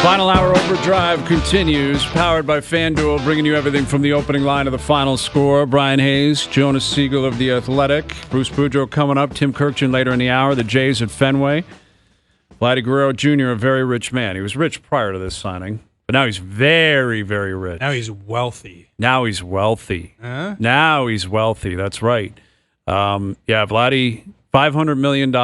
Final hour OverDrive continues, powered by FanDuel, bringing you everything from the opening line to the final score. Bryan Hayes, Jonas Siegel of The Athletic, Bruce Boudreau coming up, Tim Kurkjian later in the hour, the Jays at Fenway. Vladimir Guerrero Jr., a very rich man. He was rich prior to this signing, but now he's very, very rich. Now he's wealthy. Now he's wealthy. That's right. Vladdy, $500 million,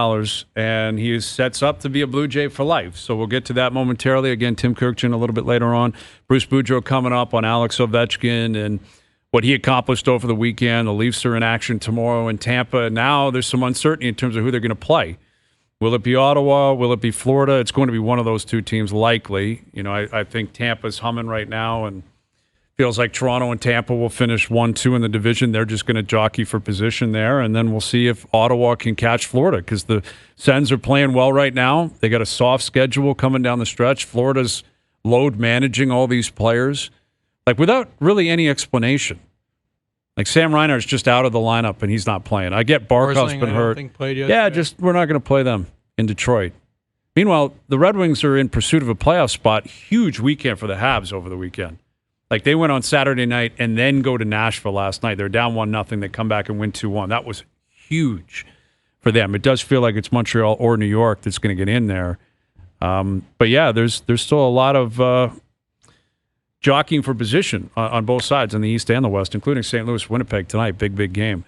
and he sets up to be a Blue Jay for life. So we'll get to that momentarily. Again, Tim Kurkjian a little bit later on. Bruce Boudreau coming up on Alex Ovechkin and what he accomplished over the weekend. The Leafs are in action tomorrow in Tampa. Now there's some uncertainty in terms of who they're going to play. Will it be Ottawa? Will it be Florida? It's going to be one of those two teams likely. You know, I think Tampa's humming right now, and feels like Toronto and Tampa will finish 1-2 in the division. They're just going to jockey for position there, and then we'll see if Ottawa can catch Florida because the Sens are playing well right now. They got a soft schedule coming down the stretch. Florida's load managing all these players, like without really any explanation. Like Sam Reiner's just out of the lineup and he's not playing. I get Barkov's been hurt. We're not going to play them in Detroit. Meanwhile, the Red Wings are in pursuit of a playoff spot. Huge weekend for the Habs over the weekend. Like, they went on Saturday night and then go to Nashville last night. They're down 1-0. They come back and win 2-1. That was huge for them. It does feel like it's Montreal or New York that's going to get in there. But, yeah, there's still a lot of jockeying for position on both sides, in the East and the West, including St. Louis, Winnipeg tonight. Big, big game.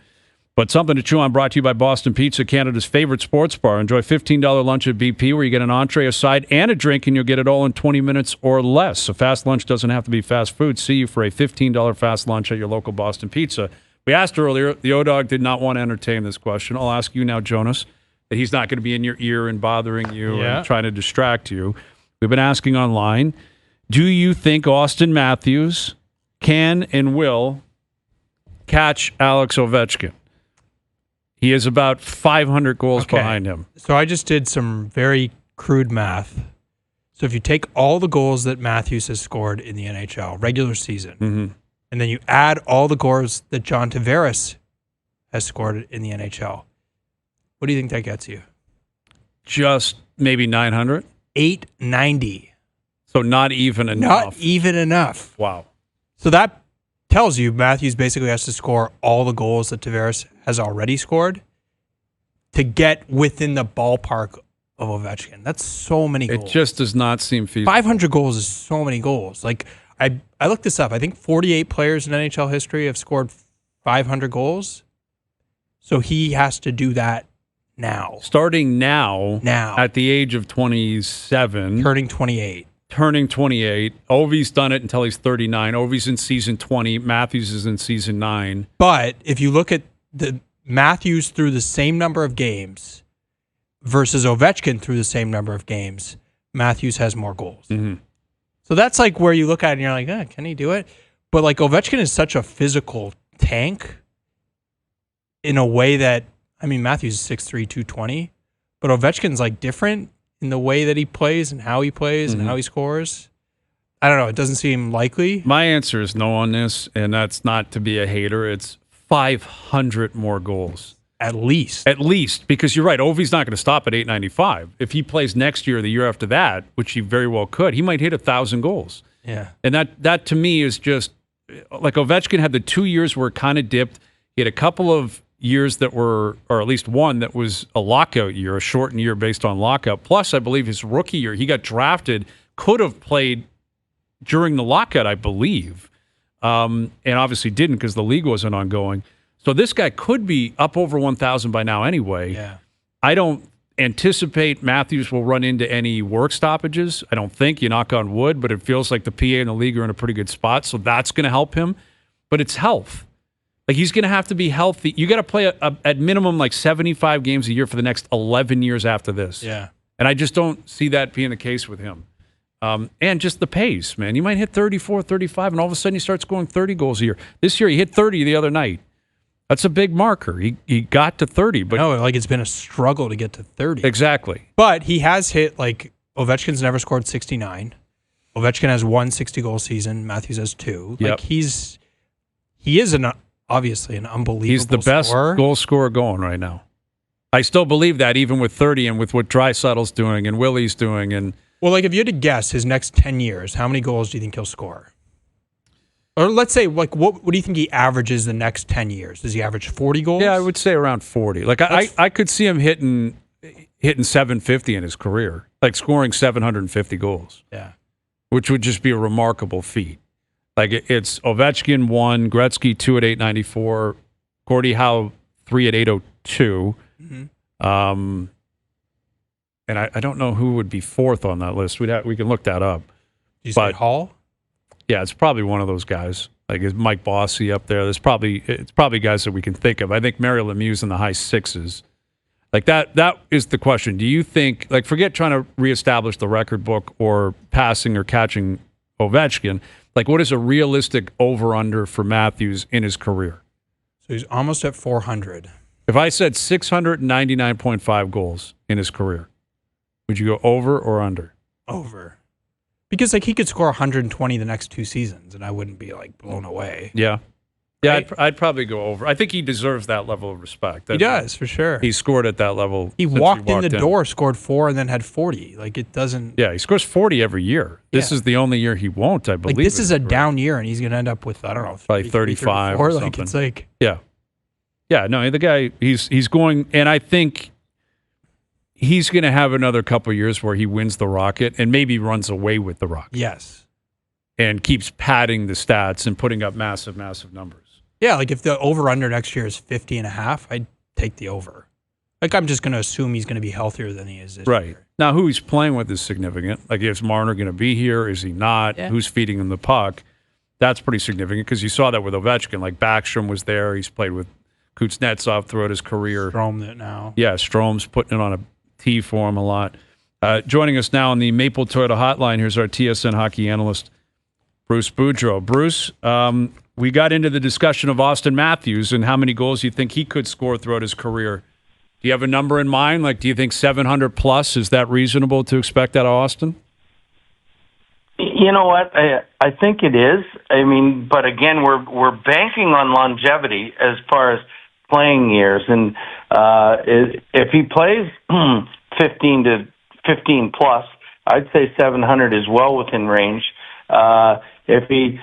But something to chew on, brought to you by Boston Pizza, Canada's favorite sports bar. Enjoy $15 lunch at BP where you get an entree, a side, and a drink, and you'll get it all in 20 minutes or less. A fast lunch doesn't have to be fast food. See you for a $15 fast lunch at your local Boston Pizza. We asked earlier, the O-Dog did not want to entertain this question. I'll ask you now, Jonas, that he's not going to be in your ear and bothering you and trying to distract you. We've been asking online, do you think Auston Matthews can and will catch Alex Ovechkin? He is about 500 goals behind him. So I just did some very crude math. So if you take all the goals that Matthews has scored in the NHL, regular season, and then you add all the goals that John Tavares has scored in the NHL, what do you think that gets you? Just maybe 900? 890. So not even enough. Not even enough. Wow. So that tells you Matthews basically has to score all the goals that Tavares has already scored to get within the ballpark of Ovechkin. That's so many goals. It just does not seem feasible. 500 goals is so many goals. Like, I looked this up. I think 48 players in NHL history have scored 500 goals. So he has to do that now. Starting now. At the age of 27. Turning 28. Ovi's done it until he's 39. Ovi's in season 20. Matthews is in season 9. But if you look at the Matthews through the same number of games versus Ovechkin through the same number of games, Matthews has more goals. So that's like where you look at it and you're like, can he do it? But like Ovechkin is such a physical tank in a way that, I mean, Matthews is 6'3", 220, but Ovechkin's like different in the way that he plays and how he plays and how he scores. I don't know. It doesn't seem likely. My answer is no on this, and that's not to be a hater. It's 500 more goals. At least. Because you're right. Ovi's not going to stop at 895. If he plays next year or the year after that, which he very well could, he might hit 1,000 goals. Yeah. And that to me is just, like Ovechkin had the 2 years where it kind of dipped. He had a couple of years that were, or at least one that was a lockout year, a shortened year based on lockout. Plus, I believe his rookie year, he got drafted, could have played during the lockout, I believe, and obviously didn't because the league wasn't ongoing. So this guy could be up over 1,000 by now anyway. Yeah. I don't anticipate Matthews will run into any work stoppages. I don't think, you knock on wood, but it feels like the PA and the league are in a pretty good spot, so that's going to help him. But it's health. Like, he's going to have to be healthy. You got to play at minimum like 75 games a year for the next 11 years after this. Yeah. And I just don't see that being the case with him. And just the pace, man. You might hit 34, 35, and all of a sudden he starts scoring 30 goals a year. This year he hit 30 the other night. That's a big marker. He got to 30. But no, like it's been a struggle to get to 30. Exactly. But he has hit, like, Ovechkin's never scored 69. Ovechkin has one 60-goal season. Matthews has two. Yep. Like, he is obviously an unbelievable He's the best scorer. goal scorer going right now. I still believe that even with 30 and with what Draisaitl's doing and Willie's doing. And well, like if you had to guess his next 10 years, how many goals do you think he'll score? Or let's say, like, what do you think he averages the next 10 years? Does he average 40 goals? Yeah, I would say around 40. Like I could see him hitting 750 in his career, like scoring 750 goals. Yeah, which would just be a remarkable feat. Like it's Ovechkin 1, Gretzky 2 at 894, Gordie Howe 3 at 802. Mm-hmm. And I don't know who would be fourth on that list. We can look that up. Did you say Hall? Yeah, it's probably one of those guys. Like is Mike Bossy up there? It's probably guys that we can think of. I think Mario Lemieux's in the high sixes. Like that is the question. Do you think, like, forget trying to reestablish the record book or passing or catching Ovechkin, like what is a realistic over-under for Matthews in his career? So he's almost at 400. If I said 699.5 goals in his career, would you go over or under? Over. Because like he could score 120 the next 2 seasons and I wouldn't be like blown away. Yeah. Yeah, Right? I'd probably go over. I think he deserves that level of respect. He does, for sure. He scored at that level. He walked in the door, scored 4, and then had 40. Like, it doesn't... Yeah, he scores 40 every year. This is the only year he won't, I believe. Like, this is a down year, and he's going to end up with, I don't know, probably 35 or something. Like, it's like... Yeah. Yeah, no, the guy, he's going... And I think he's going to have another couple of years where he wins the Rocket and maybe runs away with the Rocket. Yes. And keeps padding the stats and putting up massive, massive numbers. Yeah, like if the over-under next year is 50.5, I'd take the over. Like I'm just going to assume he's going to be healthier than he is this year. Now, who he's playing with is significant. Like, is Marner going to be here? Is he not? Yeah. Who's feeding him the puck? That's pretty significant because you saw that with Ovechkin. Like, Backstrom was there. He's played with Kuznetsov throughout his career. Strome it now. Yeah, Strome's putting it on a tee for him a lot. Joining us now on the Maple Toyota Hotline, here's our TSN Hockey analyst, Bruce Boudreau. Bruce, we got into the discussion of Auston Matthews and how many goals you think he could score throughout his career. Do you have a number in mind? Like, do you think 700 plus? Is that reasonable to expect out of Auston? You know what? I think it is. I mean, but again, we're banking on longevity as far as playing years, and if he plays 15 plus, I'd say 700 is well within range. If he,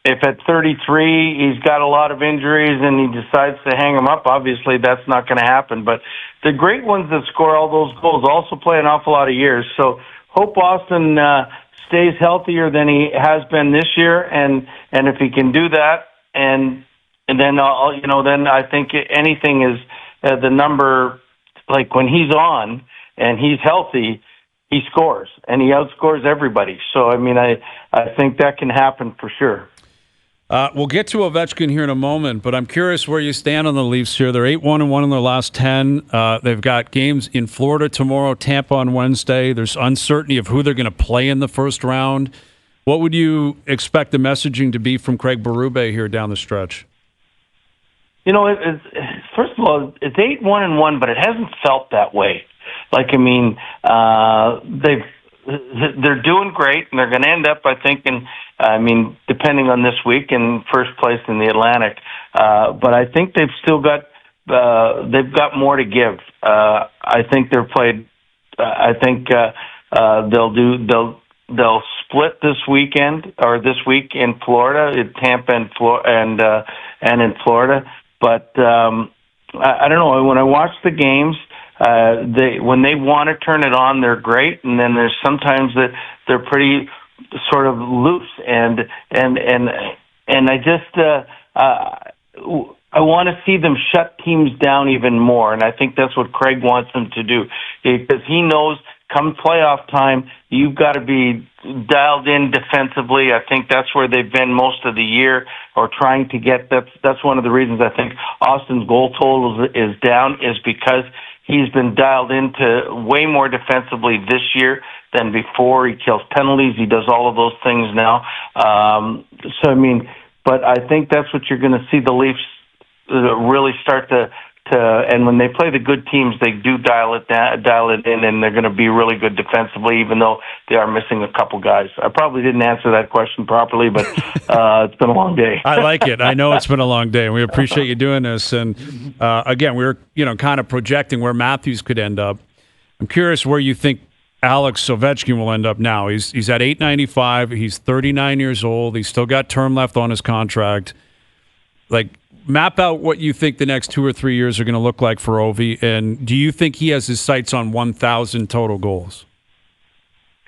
if at 33 he's got a lot of injuries and he decides to hang them up, obviously that's not going to happen. But the great ones that score all those goals also play an awful lot of years. So hope Auston stays healthier than he has been this year, and if he can do that, and then then I think anything is the number. Like when he's on and he's healthy, he scores, and he outscores everybody. So, I mean, I think that can happen for sure. We'll get to Ovechkin here in a moment, but I'm curious where you stand on the Leafs here. They're 8-1-1 in their last 10. They've got games in Florida tomorrow, Tampa on Wednesday. There's uncertainty of who they're going to play in the first round. What would you expect the messaging to be from Craig Berube here down the stretch? First of all, it's 8-1-1, but it hasn't felt that way. Like, I mean, they're doing great, and they're going to end up, I think, depending on this week, in first place in the Atlantic. But I think they've still got more to give. I think they're played. I think they'll split this weekend or this week in Florida, in Tampa and in Florida. But I don't know. When I watch the games, when they want to turn it on, they're great, and then there's sometimes that they're pretty sort of loose, and I just I want to see them shut teams down even more, and I think that's what Craig wants them to do, because he knows come playoff time, you've got to be dialed in defensively. I think that's where they've been most of the year, or trying to get. That's one of the reasons I think Austin's goal total is down, is because he's been dialed into way more defensively this year than before. He kills penalties. He does all of those things now. But I think that's what you're going to see the Leafs really start to and when they play the good teams, they do dial it in, and they're going to be really good defensively, even though they are missing a couple guys. I probably didn't answer that question properly, but it's been a long day. I like it. I know it's been a long day, and we appreciate you doing this. And again, we're kind of projecting where Matthews could end up. I'm curious where you think Alex Ovechkin will end up now. He's at $895. He's 39 years old. He's still got term left on his contract. Like, map out what you think the next 2 or 3 years are going to look like for Ovi, and do you think he has his sights on 1,000 total goals?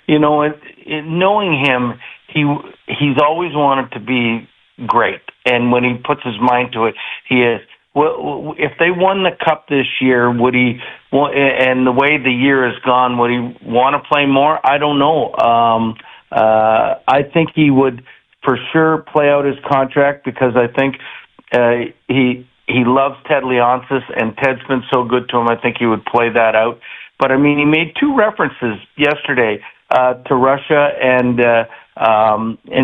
You know, knowing him, he's always wanted to be great, and when he puts his mind to it, he is. Well, if they won the Cup this year, would he? And the way the year has gone, would he want to play more? I don't know. I think he would for sure play out his contract, because I think he loves Ted Leonsis, and Ted's been so good to him. I think he would play that out. But I mean, he made 2 references yesterday to Russia, and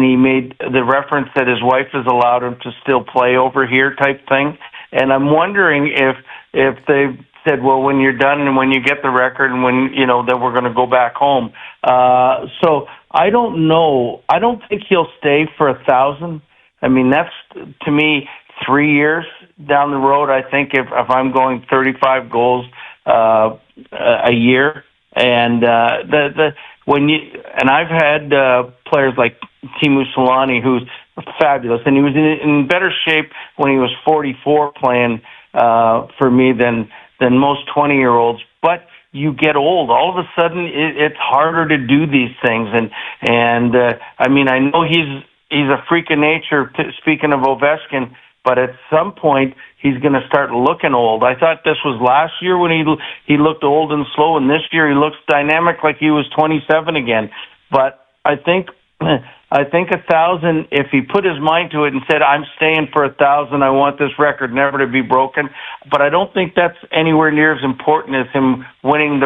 he made the reference that his wife has allowed him to still play over here, type thing. And I'm wondering if they said, well, when you're done and when you get the record, and when then we're going to go back home. So I don't know. I don't think he'll stay for 1,000. I mean, that's, to me, 3 years down the road. I think if I'm going 35 goals a year, and I've had players like Teemu Selanne, who's fabulous, and he was in better shape when he was 44 playing for me than most 20-year-olds. But you get old. All of a sudden, it's harder to do these things, and I mean, I know he's a freak of nature. Speaking of Ovechkin. But at some point, he's going to start looking old. I thought this was last year when he looked old and slow, and this year he looks dynamic like he was 27 again. But I think 1,000, if he put his mind to it and said, I'm staying for 1,000, I want this record never to be broken. But I don't think that's anywhere near as important as him winning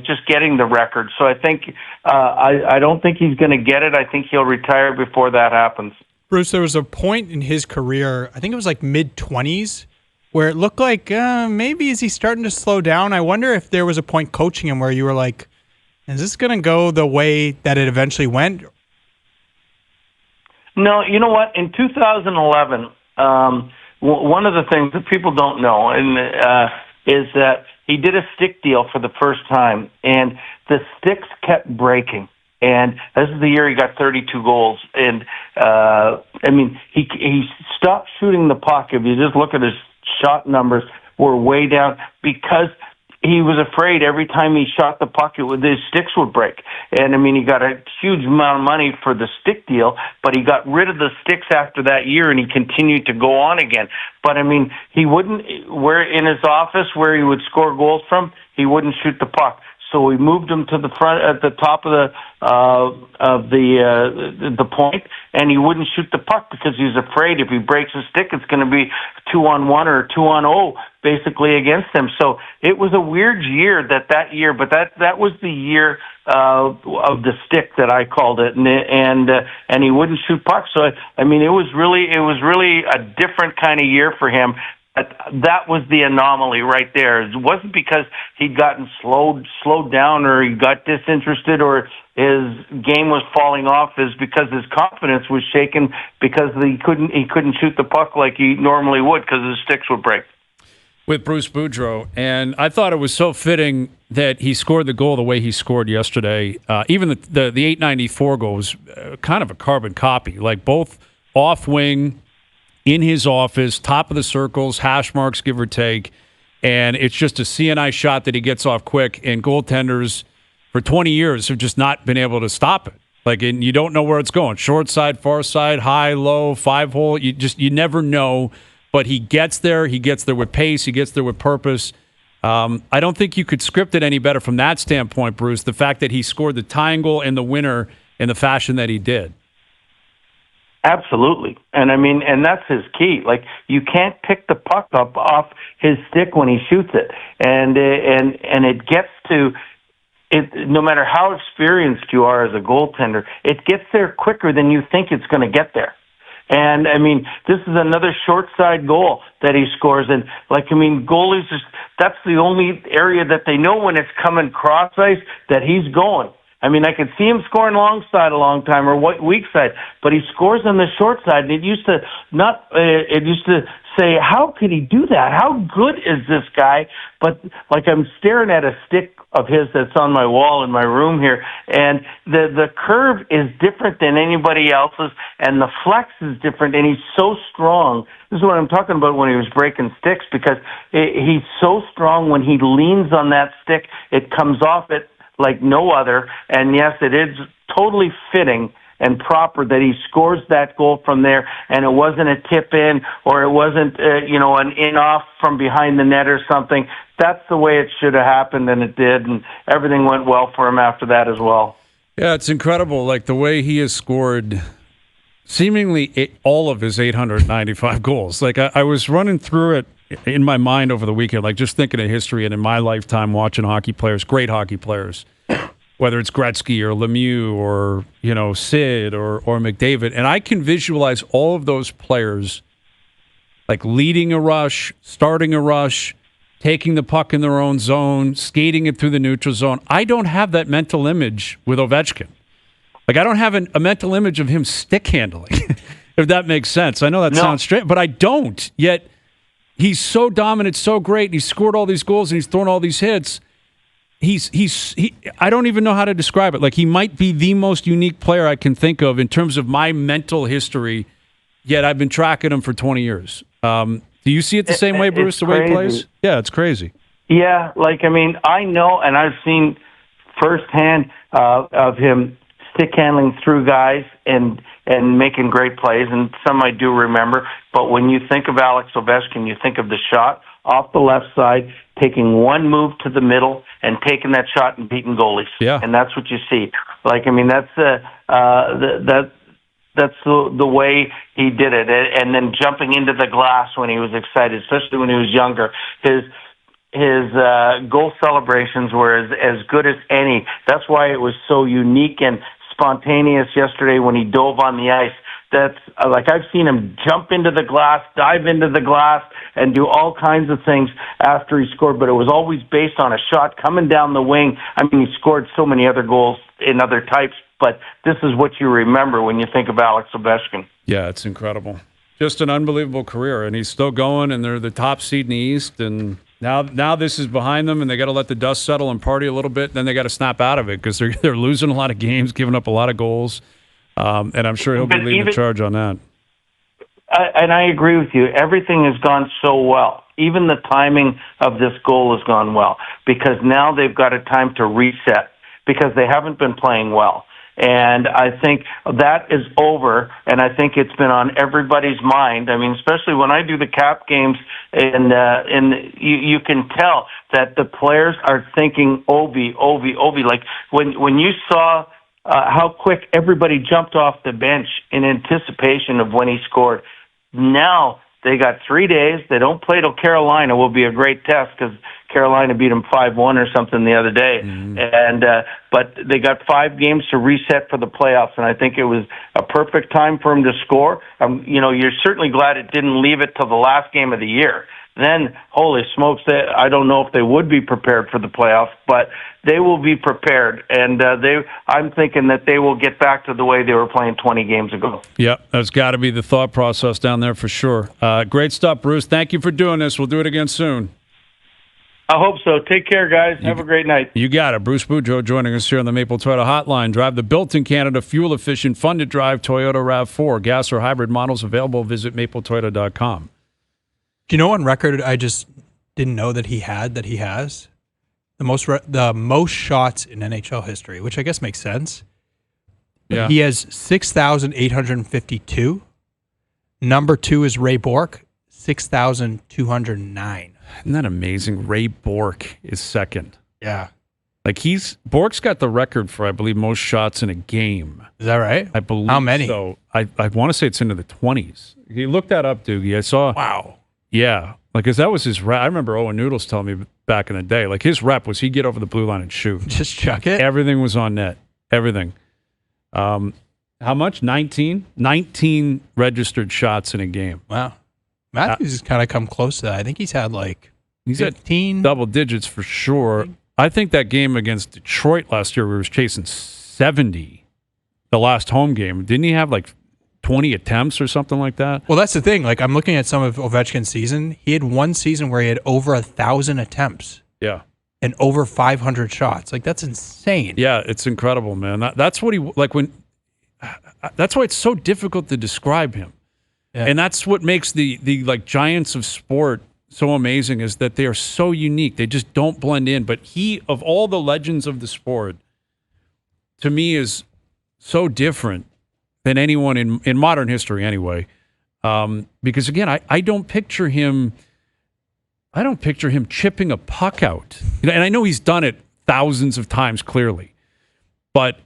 just getting the record. So I think I don't think he's going to get it. I think he'll retire before that happens. Bruce, there was a point in his career, I think it was like mid-20s, where it looked like maybe is he starting to slow down? I wonder if there was a point coaching him where you were like, is this going to go the way that it eventually went? No, you know what? In 2011, one of the things that people don't know is that he did a stick deal for the first time, and the sticks kept breaking. And this is the year he got 32 goals. And, I mean, he stopped shooting the puck. If you just look at his shot numbers, were way down because he was afraid every time he shot the puck, his sticks would break. And, I mean, he got a huge amount of money for the stick deal, but he got rid of the sticks after that year, and he continued to go on again. But, I mean, he wouldn't, where in his office where he would score goals from, he wouldn't shoot the puck. So we moved him to the front, at the top of the point, and he wouldn't shoot the puck because he was afraid if he breaks a stick, it's going to be 2-on-1 or 2-on-0 basically against him. So it was a weird year that year, but that was the year of the stick that I called it, and he wouldn't shoot pucks. So I mean, it was really a different kind of year for him. That was the anomaly right there. It wasn't because he'd gotten slowed down or he got disinterested or his game was falling off. Is because his confidence was shaken because he couldn't shoot the puck like he normally would because his sticks would break. With Bruce Boudreau, and I thought it was so fitting that he scored the goal the way he scored yesterday. Even the 894 goal was kind of a carbon copy, like both off wing, in his office, top of the circles, hash marks, give or take. And it's just a CNI shot that he gets off quick. And goaltenders for 20 years have just not been able to stop it. Like, and you don't know where it's going. Short side, far side, high, low, 5-hole. You never know. But he gets there. He gets there with pace. He gets there with purpose. I don't think you could script it any better from that standpoint, Bruce, the fact that he scored the tying goal and the winner in the fashion that he did. Absolutely. And I mean, and that's his key. Like, you can't pick the puck up off his stick when he shoots it. And it gets to it, no matter how experienced you are as a goaltender, it gets there quicker than you think it's going to get there. And, I mean, this is another short side goal that he scores. And, goalies, that's the only area that they know when it's coming cross ice that he's going. I could see him scoring long side a long time or weak side, but he scores on the short side. And it used to say, how could he do that? How good is this guy? But I'm staring at a stick of his that's on my wall in my room here, and the curve is different than anybody else's, and the flex is different, and he's so strong. This is what I'm talking about when he was breaking sticks, because he's so strong when he leans on that stick, it comes off it like no other. And yes, it is totally fitting and proper that he scores that goal from there, and it wasn't a tip in, or it wasn't an in off from behind the net or something. That's the way it should have happened, and it did, and everything went well for him after that as well. Yeah, it's incredible, the way he has scored seemingly all of his 895 goals. I was running through it in my mind over the weekend, just thinking of history, and in my lifetime watching hockey players, great hockey players, whether it's Gretzky or Lemieux or, Sid or McDavid. And I can visualize all of those players leading a rush, starting a rush, taking the puck in their own zone, skating it through the neutral zone. I don't have that mental image with Ovechkin. I don't have a mental image of him stick handling, if that makes sense. I know that sounds strange, but I don't. Yet he's so dominant, so great, and he's scored all these goals and he's thrown all these hits. I don't even know how to describe it. He might be the most unique player I can think of in terms of my mental history, yet I've been tracking him for 20 years. Do you see it the same way, Bruce, the way he plays? Yeah, it's crazy. Yeah, I know, and I've seen firsthand of him stick handling through guys and making great plays, and some I do remember. But when you think of Alex Ovechkin, you think of the shot off the left side, taking one move to the middle and taking that shot and beating goalies. Yeah. And that's what you see. That's the way he did it. And then jumping into the glass when he was excited, especially when he was younger. His goal celebrations were as good as any. That's why it was so unique and spontaneous yesterday when he dove on the ice. That's I've seen him jump into the glass, dive into the glass, and do all kinds of things after he scored, but it was always based on a shot coming down the wing. He scored so many other goals in other types, but this is what you remember when you think of Alex Ovechkin. Yeah, it's incredible. Just an unbelievable career, and he's still going, and they're the top seed in the East, and now this is behind them, and they got to let the dust settle and party a little bit, then they got to snap out of it because they're losing a lot of games, giving up a lot of goals. And I'm sure he'll be leading the charge on that. And I agree with you. Everything has gone so well. Even the timing of this goal has gone well because now they've got a time to reset because they haven't been playing well. And I think that is over, and I think it's been on everybody's mind. Especially when I do the cap games, and you can tell that the players are thinking Ovi. When you saw how quick everybody jumped off the bench in anticipation of when he scored. Now they got 3 days. They don't play till Carolina. Will be a great test because Carolina beat them 5-1 or something the other day. And but they got 5 games to reset for the playoffs, and I think it was a perfect time for him to score. You're certainly glad it didn't leave it till the last game of the year. Then, holy smokes, I don't know if they would be prepared for the playoffs, but they will be prepared. And I'm thinking that they will get back to the way they were playing 20 games ago. Yeah, that's got to be the thought process down there for sure. Great stuff, Bruce. Thank you for doing this. We'll do it again soon. I hope so. Take care, guys. Have a great night. You got it. Bruce Boudreau joining us here on the Maple Toyota Hotline. Drive the built-in Canada, fuel-efficient, fun-to-drive Toyota RAV4. Gas or hybrid models available. Visit mapletoyota.com. Do you know on record I just didn't know that he has the most shots in NHL history, which I guess makes sense. Yeah. He has 6,852. Number 2 is Ray Bourque, 6,209. Isn't that amazing? Ray Bourque is second. Yeah. Bourque's got the record for, I believe, most shots in a game. Is that right? I believe. How many? So I want to say it's into the 20s. You look that up, Doogie. I saw. Wow. Yeah. Because that was his rep. I remember Owen Noodles telling me back in the day, his rep was he'd get over the blue line and shoot. Just chuck it? Everything was on net. Everything. And How much? 19? 19 registered shots in a game. Wow. Matthews has kind of come close to that. I think he's had like He's 15. at double digits for sure. I think that game against Detroit last year, where he was chasing 70, the last home game, didn't he have like 20 attempts or something like that? Well, that's the thing. Like, I'm looking at some of Ovechkin's season. He had one season where he had over 1,000 attempts. Yeah. And over 500 shots. Like, that's insane. Yeah, it's incredible, man. That's what he like when. That's why it's so difficult to describe him, and that's what makes the like giants of sport so amazing, is that they are so unique. They just don't blend in. But he, of all the legends of the sport, to me is so different than anyone in modern history, anyway. Because again, I don't picture him. I don't picture him chipping a puck out. And I know he's done it thousands of times, clearly. But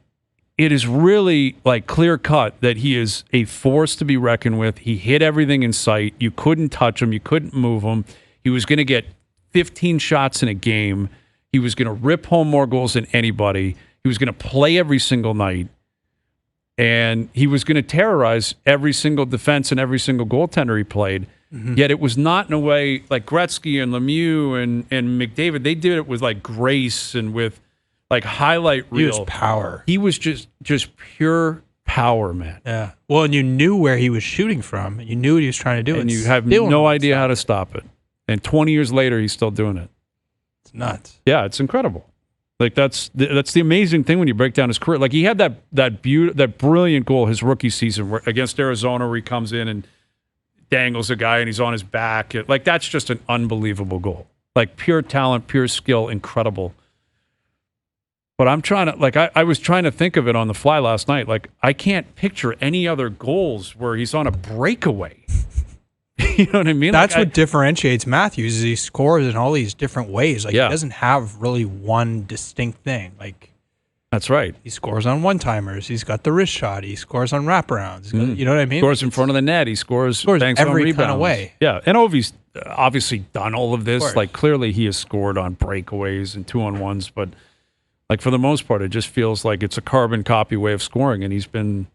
it is really like clear cut that he is a force to be reckoned with. He hit everything in sight. You couldn't touch him. You couldn't move him. He was going to get 15 shots in a game. He was going to rip home more goals than anybody. He was going to play every single night. And he was going to terrorize every single defense and every single goaltender he played. Mm-hmm. Yet it was not in a way like Gretzky and Lemieux and McDavid. They did it with like grace and with like highlight reel. He was power. He was just pure power, man. Yeah. Well, and you knew where he was shooting from. You knew what he was trying to do. And you have no idea how to stop it. And 20 years later, he's still doing it. It's nuts. Yeah, it's incredible. Like that's the amazing thing when you break down his career. Like he had that brilliant goal his rookie season against Arizona, where he comes in and dangles a guy and he's on his back. Like that's just an unbelievable goal. Like pure talent, pure skill, incredible. But I'm trying to, like, I was trying to think of it on the fly last night. Like, I can't picture any other goals where he's on a breakaway. You know what I mean? That's like, what differentiates Matthews, is he scores in all these different ways. Like, he doesn't have really one distinct thing. Like, that's right. He scores on one-timers. He's got the wrist shot. He scores on wraparounds. You know what I mean? Scores in front of the net. He scores banks every on rebounds. kind of way. Yeah, and Ovi's obviously done all of this. Like, clearly he has scored on breakaways and 2-on-1s, but like for the most part, it just feels like it's a carbon copy way of scoring, and he's been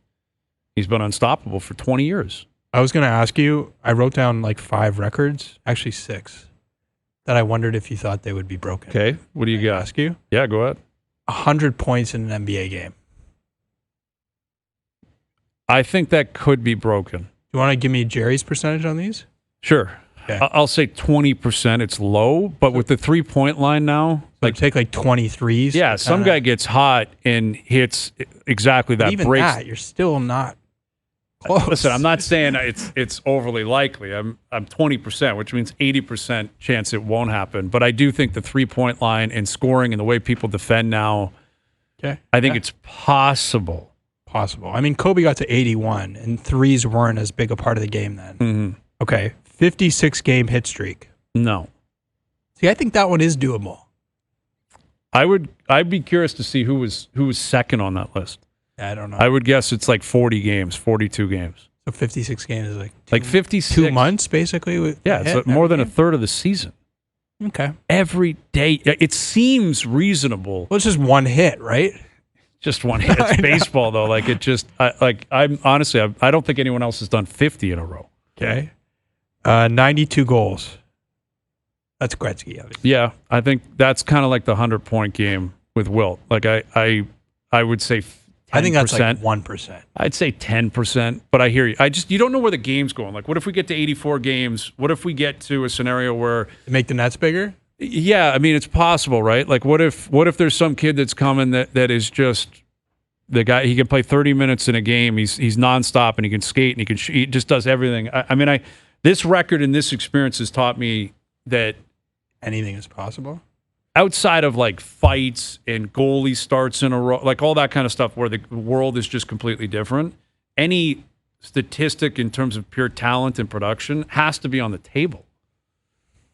unstoppable for 20 years. I was going to ask you, I wrote down like 5 records, actually 6, that I wondered if you thought they would be broken. Okay, what do you got? Ask you? Yeah, go ahead. 100 points in an NBA game. I think that could be broken. You want to give me Jerry's percentage on these? Sure. Okay. I'll say 20%. It's low, but with the 3-point line now, like take like 23s. Yeah, some guy gets hot and hits exactly that. Even breaks. that, you're still not close. Listen, I'm not saying it's overly likely. I'm 20%, which means 80% chance it won't happen. But I do think the 3-point line and scoring and the way people defend now, I think it's possible. Possible. I mean, Kobe got to 81, and threes weren't as big a part of the game then. Mm-hmm. Okay, 56-game hit streak. No. See, I think that one is doable. I'd be curious to see who was second on that list. I don't know. I would guess it's like 40 games, 42 games. So 56 games is like 56 2 months basically. It's more than a third of the season. Okay. Every day, it seems reasonable. Well, it's just one hit, right? Just one hit. It's baseball though. Like it just, I'm honestly, I don't think anyone else has done 50 in a row. Okay. 92 goals. That's Gretzky, obviously. Yeah, I think that's kind of like the 100-point game with Wilt. Like I would say 10%. I think that's like 1%. I'd say 10%, but I hear you. You don't know where the game's going. Like, what if we get to 84 games? What if we get to a scenario where make the nets bigger? Yeah, I mean, it's possible, right? Like, what if there's some kid that's coming that is just the guy? He can play 30 minutes in a game. He's nonstop, and he can skate, and he just does everything. I mean, this record and this experience has taught me that anything is possible. Outside of like fights and goalie starts in a row, like all that kind of stuff where the world is just completely different, any statistic in terms of pure talent and production has to be on the table.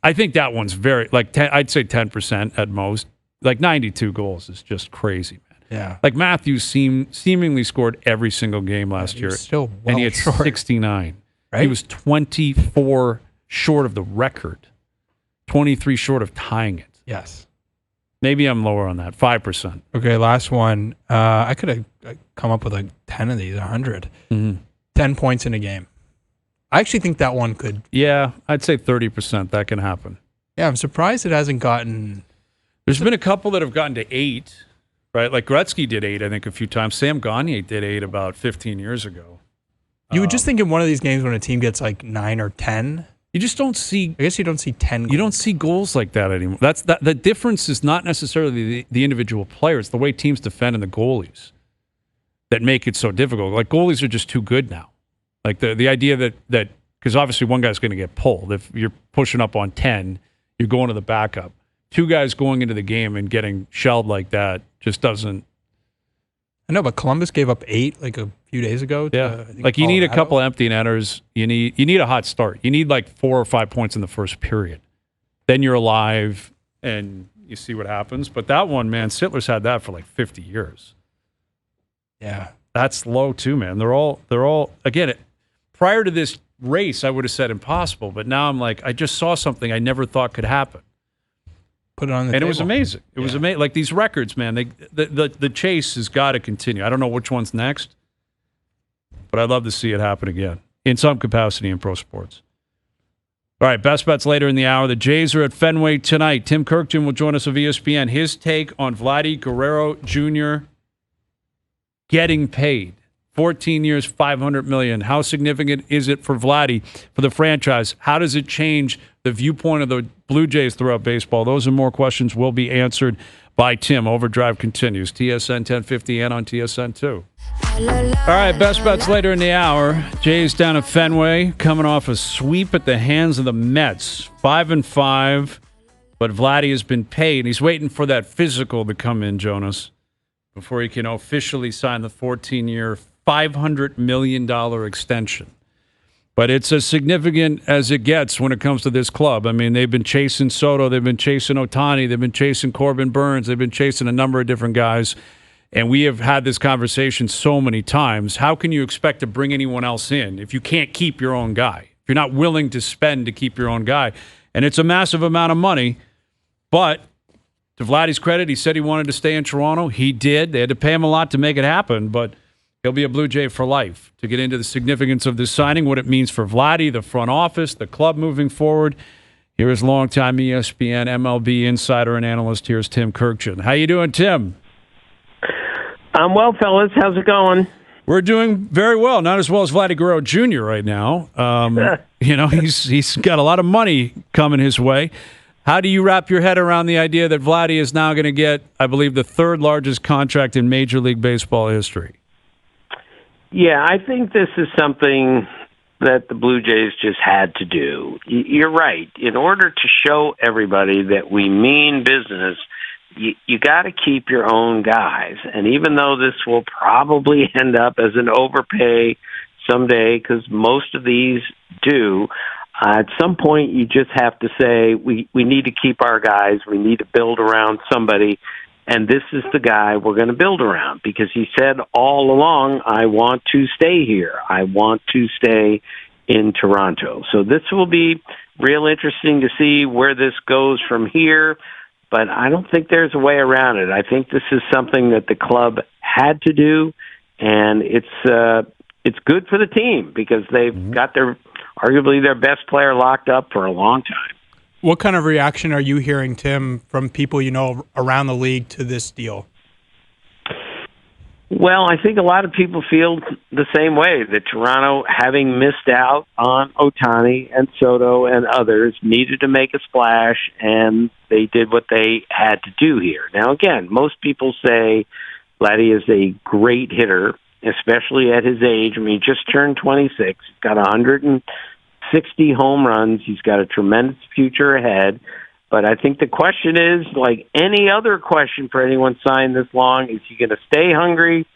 I think that one's very, like, I'd say 10% at most. Like 92 goals is just crazy, man. Yeah. Like Matthews seemingly scored every single game last year. Still well and he had short. 69. Right? He was 24 short of the record, 23 short of tying it. Yes. Maybe I'm lower on that, 5%. Okay, last one. I could have come up with like 10 of these, 100. 10 points in a game. I actually think that one could. Yeah, I'd say 30%. That can happen. Yeah, I'm surprised it hasn't gotten. There's been a couple that have gotten to 8, right? Like Gretzky did 8, I think, a few times. Sam Gagner did 8 about 15 years ago. You would just think in one of these games when a team gets like 9 or 10. You just don't see. I guess you don't see 10 goals. You don't see goals like that anymore. The difference is not necessarily the individual players, the way teams defend and the goalies that make it so difficult. Like goalies are just too good now. Like the idea that because obviously one guy's going to get pulled. If you're pushing up on 10, you're going to the backup. 2 guys going into the game and getting shelled like that just doesn't. I know, but Columbus gave up 8 like a few days ago. Yeah, like you need a couple empty netters. You need a hot start. You need like 4 or 5 points in the first period. Then you're alive and you see what happens. But that one, man, Sittler's had that for like 50 years. Yeah, that's low too, man. They're all again. Prior to this race, I would have said impossible, but now I'm like, I just saw something I never thought could happen. Put it on the and table. It was amazing. It was amazing. Like these records, man. The chase has got to continue. I don't know which one's next, but I'd love to see it happen again in some capacity in pro sports. All right, best bets later in the hour. The Jays are at Fenway tonight. Tim Kurkjian will join us of ESPN. His take on Vladimir Guerrero Jr. getting paid. 14 years, $500 million. How significant is it for Vladdy, for the franchise? How does it change the viewpoint of the Blue Jays throughout baseball? Those and more questions will be answered by Tim. Overdrive continues. TSN 1050 and on TSN 2. All right, best bets later in the hour. Jays down at Fenway, coming off a sweep at the hands of the Mets. 5-5, but Vladdy has been paid. He's waiting for that physical to come in, Jonas, before he can officially sign the 14-year, $500 million extension. But it's as significant as it gets when it comes to this club. I mean, they've been chasing Soto, they've been chasing Ohtani, they've been chasing Corbin Burns, they've been chasing a number of different guys. And we have had this conversation so many times. How can you expect to bring anyone else in if you can't keep your own guy? If you're not willing to spend to keep your own guy? And it's a massive amount of money. But to Vladdy's credit, he said he wanted to stay in Toronto. He did. They had to pay him a lot to make it happen, but he'll be a Blue Jay for life. To get into the significance of this signing, what it means for Vladdy, the front office, the club moving forward, here is longtime ESPN MLB insider and analyst. Here's Tim Kurkjian. How you doing, Tim? I'm well, fellas. How's it going? We're doing very well. Not as well as Vladimir Guerrero Jr. right now. He's got a lot of money coming his way. How do you wrap your head around the idea that Vladdy is now going to get, I believe, the 3rd largest contract in Major League Baseball history? Yeah, I think this is something that the Blue Jays just had to do. You're right. In order to show everybody that we mean business, you got to keep your own guys. And even though this will probably end up as an overpay someday, because most of these do, at some point you just have to say, we need to keep our guys. We need to build around somebody. And this is the guy we're going to build around, because he said all along, I want to stay here. I want to stay in Toronto. So this will be real interesting to see where this goes from here. But I don't think there's a way around it. I think this is something that the club had to do, and it's good for the team because they've got arguably their best player locked up for a long time. What kind of reaction are you hearing, Tim, from people you know around the league to this deal? Well, I think a lot of people feel the same way, that Toronto, having missed out on Ohtani and Soto and others, needed to make a splash, and they did what they had to do here. Now, again, most people say Vladdy is a great hitter, especially at his age. I mean, he just turned 26. He's got 160 home runs. He's got a tremendous future ahead. But I think the question is, like any other question for anyone signed this long, is he going to stay hungry?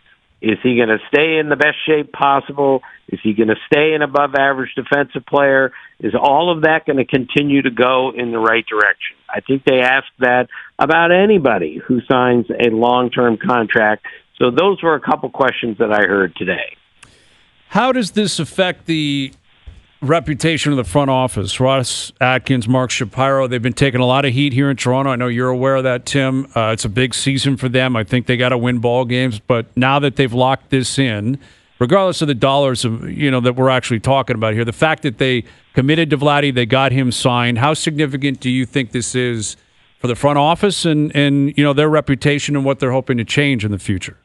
Is he going to stay in the best shape possible? Is he going to stay an above-average defensive player? Is all of that going to continue to go in the right direction? I think they ask that about anybody who signs a long-term contract. So those were a couple questions that I heard today. How does this affect the reputation of the front office. Ross Atkins, Mark Shapiro, they've been taking a lot of heat here in Toronto. I know you're aware of that, Tim. It's a big season for them. I think they got to win ball games. But now that they've locked this in, regardless of the dollars that we're actually talking about here, the fact that they committed to Vladdy, they got him signed, how significant do you think this is for the front office and their reputation and what they're hoping to change in the future?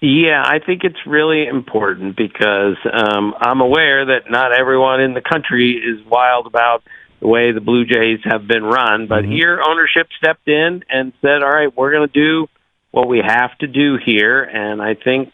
Yeah, I think it's really important because I'm aware that not everyone in the country is wild about the way the Blue Jays have been run. But here, ownership stepped in and said, all right, we're going to do what we have to do here. And I think,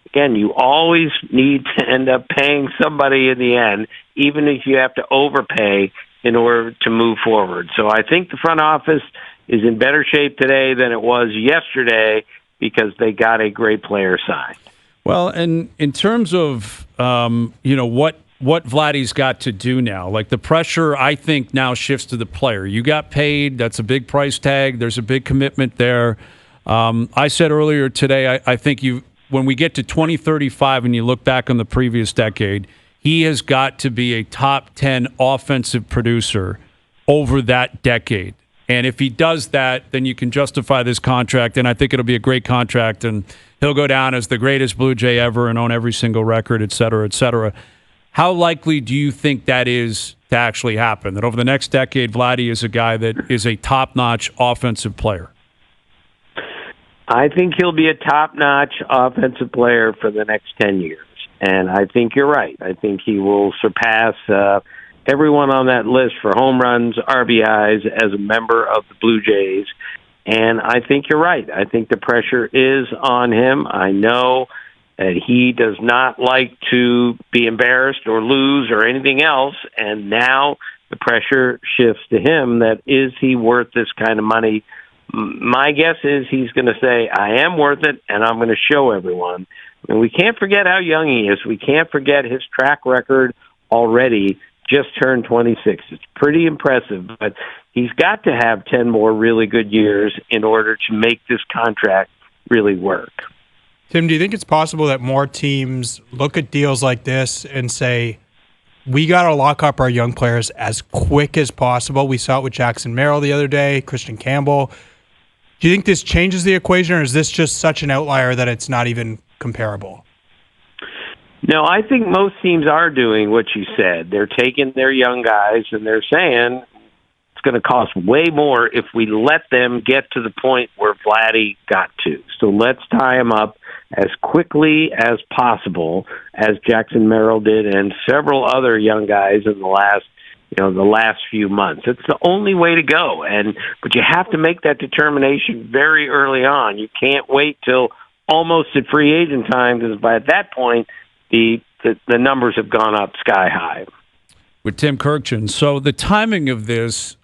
again, you always need to end up paying somebody in the end, even if you have to overpay in order to move forward. So I think the front office is in better shape today than it was yesterday, because they got a great player signed. Well, and in terms of what Vladdy's got to do now, like the pressure, I think now shifts to the player. You got paid; that's a big price tag. There's a big commitment there. I said earlier today, I think when we get to 2035 and you look back on the previous decade, he has got to be a top 10 offensive producer over that decade. And if he does that, then you can justify this contract, and I think it'll be a great contract, and he'll go down as the greatest Blue Jay ever and own every single record, et cetera, et cetera. How likely do you think that is to actually happen, that over the next decade, Vladdy is a guy that is a top-notch offensive player? I think he'll be a top-notch offensive player for the next 10 years, and I think you're right. I think he will surpass everyone on that list for home runs, RBIs as a member of the Blue Jays. And I think you're right. I think the pressure is on him. I know that he does not like to be embarrassed or lose or anything else. And now the pressure shifts to him that is he worth this kind of money? My guess is he's going to say, I am worth it, and I'm going to show everyone. And we can't forget how young he is. We can't forget his track record already. Just turned 26. It's pretty impressive, but he's got to have 10 more really good years in order to make this contract really work. Tim, do you think it's possible that more teams look at deals like this and say, we got to lock up our young players as quick as possible? We saw it with Jackson Merrill the other day, Christian Campbell. Do you think this changes the equation, or is this just such an outlier that it's not even comparable? No, I think most teams are doing what you said. They're taking their young guys and they're saying it's going to cost way more if we let them get to the point where Vladdy got to. So let's tie him up as quickly as possible, as Jackson Merrill did and several other young guys in the last few months. It's the only way to go. But you have to make that determination very early on. You can't wait till almost at free agent time, because by that point, the numbers have gone up sky high. With Tim Kurkjian. So the timing of this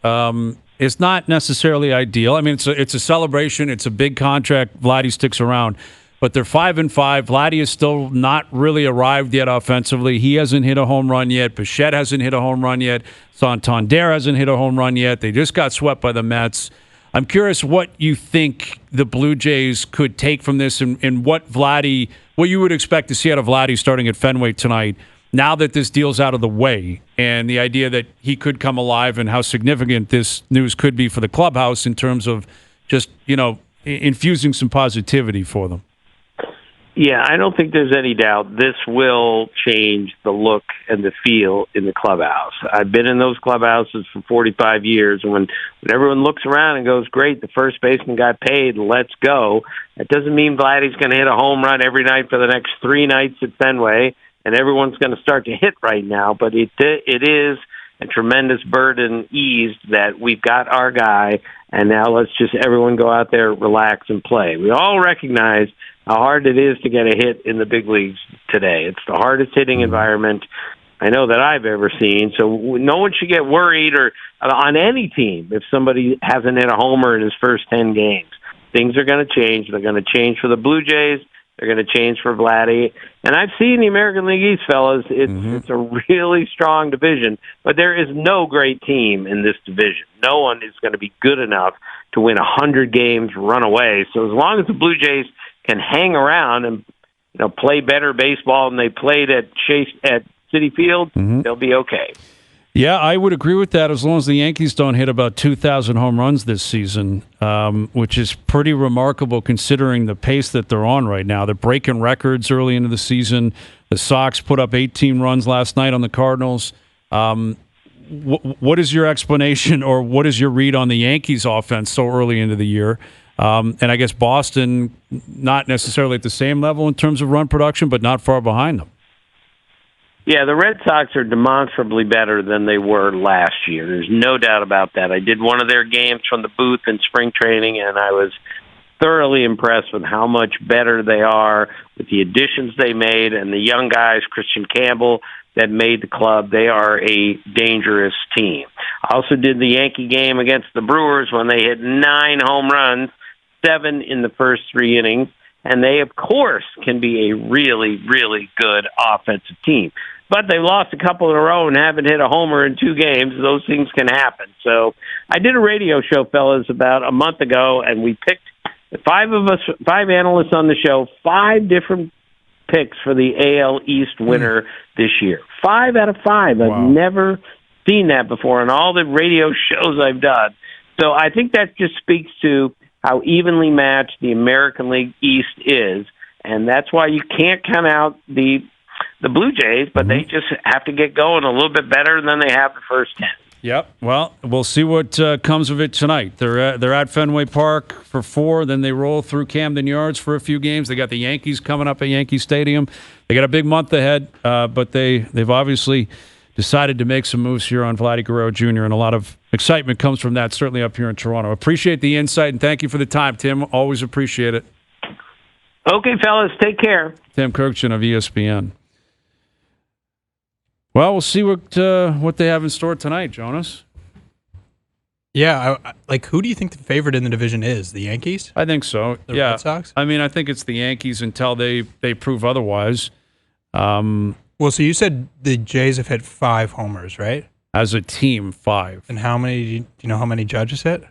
is not necessarily ideal. I mean, it's a celebration. It's a big contract. Vladdy sticks around. But they're 5-5. Vladdy is still not really arrived yet offensively. He hasn't hit a home run yet. Bichette hasn't hit a home run yet. Santander hasn't hit a home run yet. They just got swept by the Mets. I'm curious what you think the Blue Jays could take from this and what you would expect to see out of Vladdy starting at Fenway tonight, now that this deal's out of the way, and the idea that he could come alive and how significant this news could be for the clubhouse in terms of just, infusing some positivity for them. Yeah, I don't think there's any doubt this will change the look and the feel in the clubhouse. I've been in those clubhouses for 45 years, and when everyone looks around and goes, great, the first baseman got paid, let's go, that doesn't mean Vladdy's going to hit a home run every night for the next 3 nights at Fenway, and everyone's going to start to hit right now, but it is a tremendous burden eased that we've got our guy, and now let's just everyone go out there, relax, and play. We all recognize how hard it is to get a hit in the big leagues today. It's the hardest hitting environment I know that I've ever seen. So no one should get worried or on any team if somebody hasn't hit a homer in his first 10 games. Things are going to change. They're going to change for the Blue Jays. They're going to change for Vladdy. And I've seen the American League East, fellas. It's a really strong division, but there is no great team in this division. No one is going to be good enough to win 100 games, run away. So as long as the Blue Jays can hang around and play better baseball than they played at Citi Field, they'll be okay. Yeah, I would agree with that as long as the Yankees don't hit about 2,000 home runs this season, which is pretty remarkable considering the pace that they're on right now. They're breaking records early into the season. The Sox put up 18 runs last night on the Cardinals. What is your explanation or what is your read on the Yankees offense so early into the year? And I guess Boston, not necessarily at the same level in terms of run production, but not far behind them. Yeah, the Red Sox are demonstrably better than they were last year. There's no doubt about that. I did one of their games from the booth in spring training, and I was thoroughly impressed with how much better they are with the additions they made and the young guys, Christian Campbell, that made the club. They are a dangerous team. I also did the Yankee game against the Brewers when they hit 9 home runs, 7 in the first 3 innings, and they, of course, can be a really, really good offensive team. But they lost a couple in a row and haven't hit a homer in 2 games. Those things can happen. So I did a radio show, fellas, about a month ago, and we picked 5 analysts on the show, 5 different picks for the AL East winner this year. 5 out of 5. Wow. I've never seen that before in all the radio shows I've done. So I think that just speaks to how evenly matched the American League East is, and that's why you can't count out the Blue Jays, but they just have to get going a little bit better than they have the first 10. Yep. Well, we'll see what comes of it tonight. They're at Fenway Park for 4, then they roll through Camden Yards for a few games. They got the Yankees coming up at Yankee Stadium. They got a big month ahead, but they've obviously decided to make some moves here on Vladimir Guerrero Jr., and a lot of excitement comes from that, certainly up here in Toronto. Appreciate the insight, and thank you for the time, Tim. Always appreciate it. Okay, fellas, take care. Tim Kurkjian of ESPN. Well, we'll see what they have in store tonight, Jonas. Yeah, who do you think the favorite in the division is? The Yankees? I think so. The Red Sox? I mean, I think it's the Yankees until they prove otherwise. Well, so you said the Jays have hit 5 homers, right? As a team, 5. And how many? Do you know how many Judges hit?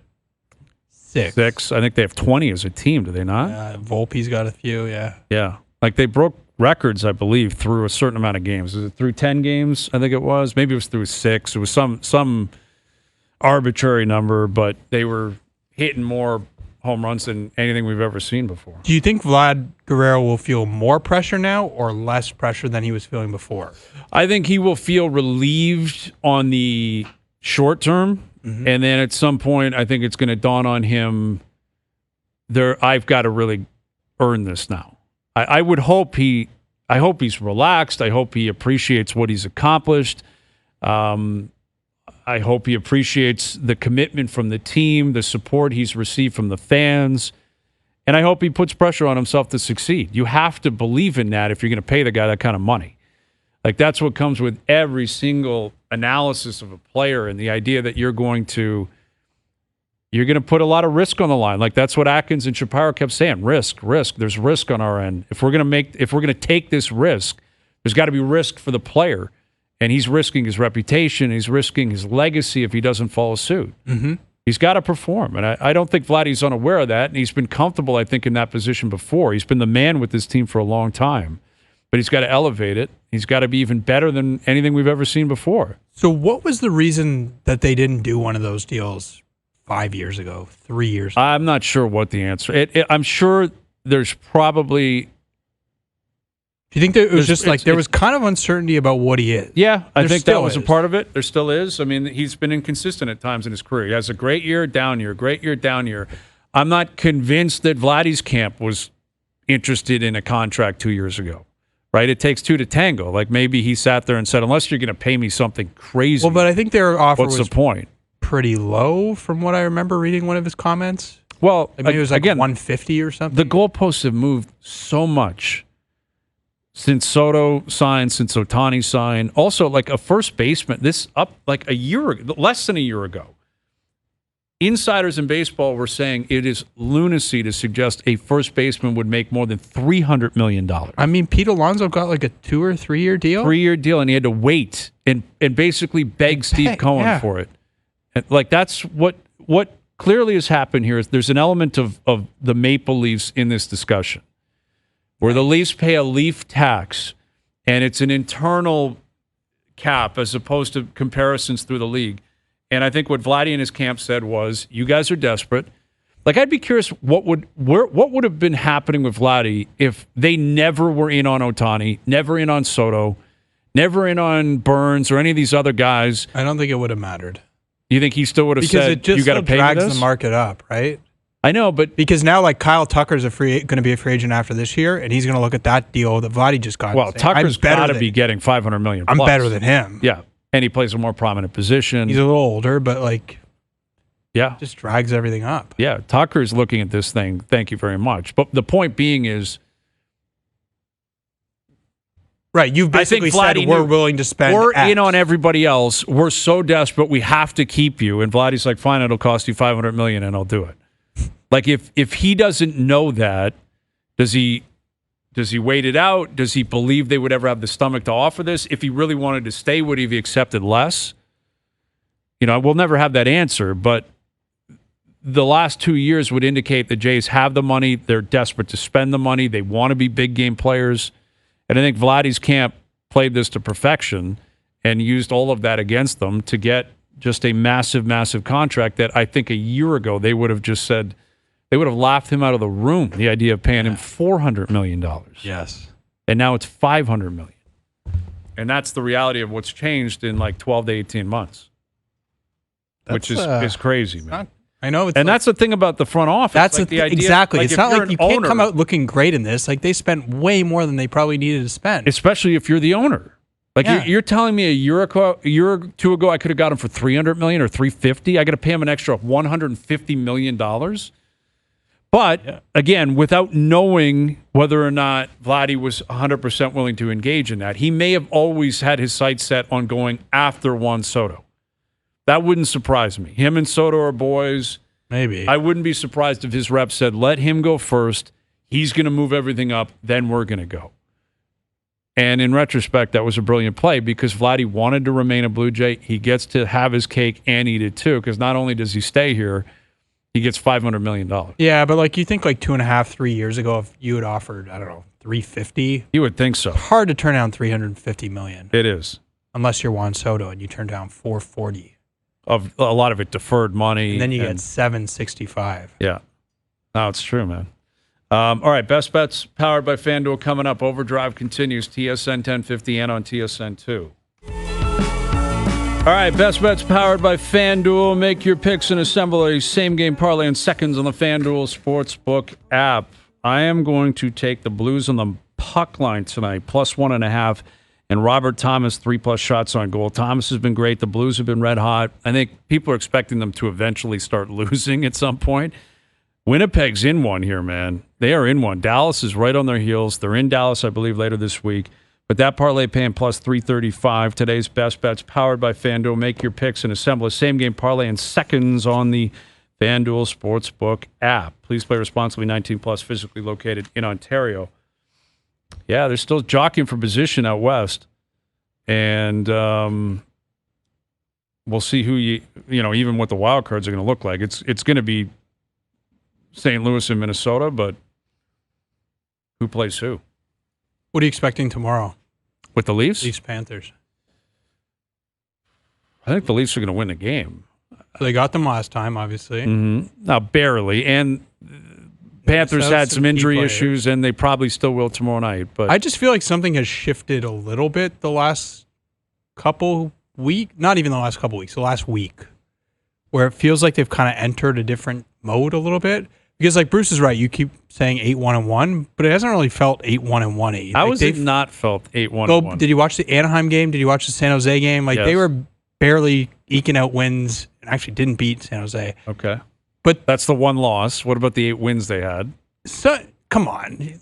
6. 6. I think they have 20 as a team. Do they not? Volpe's got a few. Yeah. Yeah. Like they broke records, I believe, through a certain amount of games. Was it through 10 games? I think it was. Maybe it was through 6. It was some arbitrary number, but they were hitting more home runs than anything we've ever seen before. Do you think Vlad Guerrero will feel more pressure now or less pressure than he was feeling before? I think he will feel relieved on the short term, and then at some point, I think it's going to dawn on him, I've got to really earn this now. I hope he's relaxed. I hope he appreciates what he's accomplished. I hope he appreciates the commitment from the team, the support he's received from the fans, and I hope he puts pressure on himself to succeed. You have to believe in that if you're going to pay the guy that kind of money. Like, that's what comes with every single analysis of a player, and the idea that you're going to put a lot of risk on the line. Like, that's what Atkins and Shapiro kept saying. Risk. There's risk on our end. If we're going to take this risk, there's got to be risk for the player. And he's risking his reputation. He's risking his legacy if he doesn't follow suit. Mm-hmm. He's got to perform. And I don't think Vladdy's unaware of that. And he's been comfortable, I think, in that position before. He's been the man with this team for a long time. But he's got to elevate it. He's got to be even better than anything we've ever seen before. So what was the reason that they didn't do one of those deals 5 years ago, 3 years ago? I'm not sure what the answer is. I'm sure there's probably... Do you think that it was just like there was kind of uncertainty about what he is? Yeah, I think that was is. a part of it. There still is. I mean, he's been inconsistent at times in his career. He has a great year, down year, great year, down year. I'm not convinced that Vladdy's camp was interested in a contract 2 years ago, right? It takes 2 to tango. Like, maybe he sat there and said, unless you're going to pay me something crazy. Well, but I think their offer what's was the point? Pretty low from what I remember reading one of his comments. Well, maybe it was like again, 150 or something. The goalposts have moved so much since Soto signed, since Ohtani signed. Also, like a first baseman, this up like a year ago, less than a year ago. Insiders in baseball were saying it is lunacy to suggest a first baseman would make more than $300 million. I mean, Pete Alonso got like a 2 or 3 year deal. 3-year deal, and he had to wait and basically beg Steve Cohen for it. And like, that's what clearly has happened here. Is there's an element of the Maple Leafs in this discussion, where the Leafs pay a Leaf tax, and it's an internal cap as opposed to comparisons through the league. And I think what Vladdy and his camp said was, you guys are desperate. Like, I'd be curious what would have been happening with Vladdy if they never were in on Ohtani, never in on Soto, never in on Burns or any of these other guys. I don't think it would have mattered. You think he still would have said, you got to pay me this? Drags the market up, right? I know, but because now, like, Kyle Tucker's going to be a free agent after this year, and he's going to look at that deal that Vladdy just got. Well, Tucker's got to be getting $500 million. I'm better than him. Yeah, and he plays a more prominent position. He's a little older, but like, yeah, just drags everything up. Yeah, Tucker's looking at this thing. Thank you very much. But the point being is, right? You've basically said we're willing to spend. We're X. in on everybody else. We're so desperate, we have to keep you. And Vladdy's like, fine, it'll cost you $500 million, and I'll do it. Like, if he doesn't know that, does he wait it out? Does he believe they would ever have the stomach to offer this? If he really wanted to stay, would he have accepted less? We'll never have that answer, but the last 2 years would indicate the Jays have the money. They're desperate to spend the money. They want to be big game players. And I think Vladdy's camp played this to perfection and used all of that against them to get just a massive, massive contract that I think a year ago they would have just said, they would have laughed him out of the room, the idea of paying him $400 million. Yes. And now it's $500 million. And that's the reality of what's changed in like 12 to 18 months, which is crazy, man. I know. That's the thing about the front office. That's like the idea, exactly. Like it's not like you can't come out looking great in this. Like, they spent way more than they probably needed to spend. Especially if you're the owner. Like, you're telling me a year or two ago I could have got him for $300 million or $350. I got to pay him an extra $150 million. But, again, without knowing whether or not Vladdy was 100% willing to engage in that, he may have always had his sights set on going after Juan Soto. That wouldn't surprise me. Him and Soto are boys. Maybe. I wouldn't be surprised if his rep said, let him go first. He's going to move everything up. Then we're going to go. And in retrospect, that was a brilliant play because Vladdy wanted to remain a Blue Jay. He gets to have his cake and eat it too, because not only does he stay here, he gets $500 million. Yeah, but like, you think like 2.5, 3 years ago, if you had offered, I don't know, $350, you would think so. Hard to turn down $350 million. It is. Unless you're Juan Soto and you turn down $440. Of a lot of it deferred money. And then you get $765. Yeah. No, it's true, man. All right, Best Bets powered by FanDuel coming up. Overdrive continues, TSN 1050 and on TSN 2. All right, Best Bets powered by FanDuel. Make your picks and assemble a same-game parlay in seconds on the FanDuel Sportsbook app. I am going to take the Blues on the puck line tonight, plus 1.5, and Robert Thomas, 3+ shots on goal. Thomas has been great. The Blues have been red hot. I think people are expecting them to eventually start losing at some point. Winnipeg's in one here, man. They are in one. Dallas is right on their heels. They're in Dallas, I believe, later this week. But that parlay paying plus 335. Today's Best Bets powered by FanDuel. Make your picks and assemble a same-game parlay in seconds on the FanDuel Sportsbook app. Please play responsibly. 18+, physically located in Ontario. Yeah, they're still jockeying for position out west. And we'll see who even what the wild cards are going to look like. It's going to be St. Louis and Minnesota, but who plays who? What are you expecting tomorrow? With the Leafs? Leafs Panthers. I think the Leafs are going to win the game. So they got them last time, obviously. Mm-hmm. Now, barely. And Panthers had some injury issues, and they probably still will tomorrow night. But I just feel like something has shifted a little bit the last couple weeks. Not even the last couple weeks, the last week, where it feels like they've kind of entered a different mode a little bit. Because, like, Bruce is right. You keep saying 8-1-1, but it hasn't really felt 8-1-1. How has it not felt 8-1-1? Did you watch the Anaheim game? Did you watch the San Jose game? Like, They were barely eking out wins and actually didn't beat San Jose. Okay. But that's the one loss. What about the 8 wins they had? So, come on.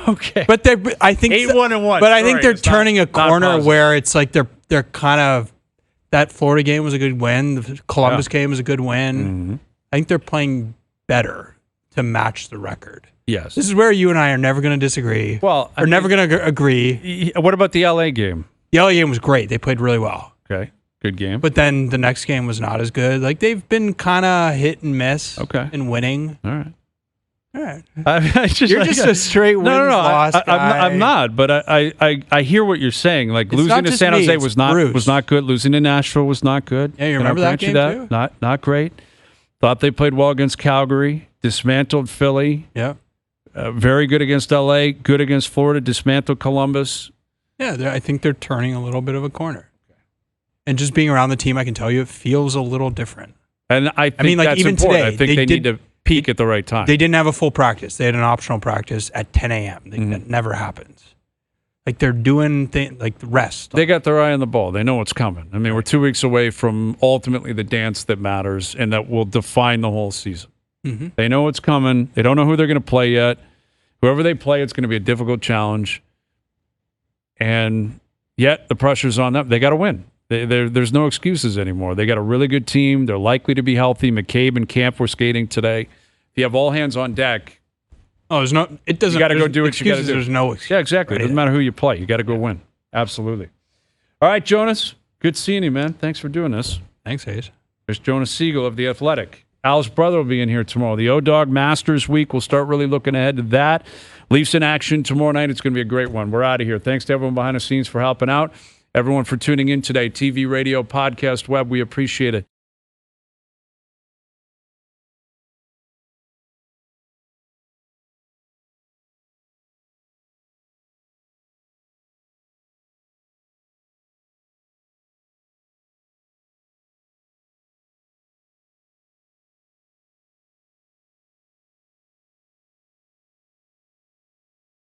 Okay. But I think 8-1-1. But I think they're turning a corner where it's like they're kind of, that Florida game was a good win. The Columbus game was a good win. Mm-hmm. I think they're playing better to match the record. Yes. This is where you and I are never going to disagree. Well, we're never going to agree. What about the LA game? The LA game was great. They played really well. Okay. Good game. But then the next game was not as good. Like, they've been kind of hit and miss in winning. All right. All right. You're just a straight wins loss guy. I'm not, but I hear what you're saying. Like, losing to San Jose was not good. Losing to Nashville was not good. Yeah, you remember that game too? Not great. Thought they played well against Calgary. Dismantled Philly. Yeah. Very good against LA. Good against Florida. Dismantled Columbus. Yeah, I think they're turning a little bit of a corner. And just being around the team, I can tell you, it feels a little different. And I think that's even important. today, I think they need to peak at the right time. They didn't have a full practice. They had an optional practice at 10 a.m. That never happens. Like, they're doing like the rest. They got their eye on the ball. They know what's coming. I mean, we're 2 weeks away from ultimately the dance that matters and that will define the whole season. Mm-hmm. They know what's coming. They don't know who they're going to play yet. Whoever they play, it's going to be a difficult challenge. And yet the pressure's on them. They got to win. There's no excuses anymore. They got a really good team. They're likely to be healthy. McCabe and Camp were skating today. If you have all hands on deck, it doesn't. You got to go do what you got to do. There's no excuse. Yeah, exactly. It doesn't matter who you play. You got to go win. Absolutely. All right, Jonas. Good seeing you, man. Thanks for doing this. Thanks, Hayes. There's Jonas Siegel of The Athletic. Al's brother will be in here tomorrow. The O-Dog Masters Week. We'll start really looking ahead to that. Leafs in action tomorrow night. It's going to be a great one. We're out of here. Thanks to everyone behind the scenes for helping out. Everyone for tuning in today. TV, radio, podcast, web. We appreciate it.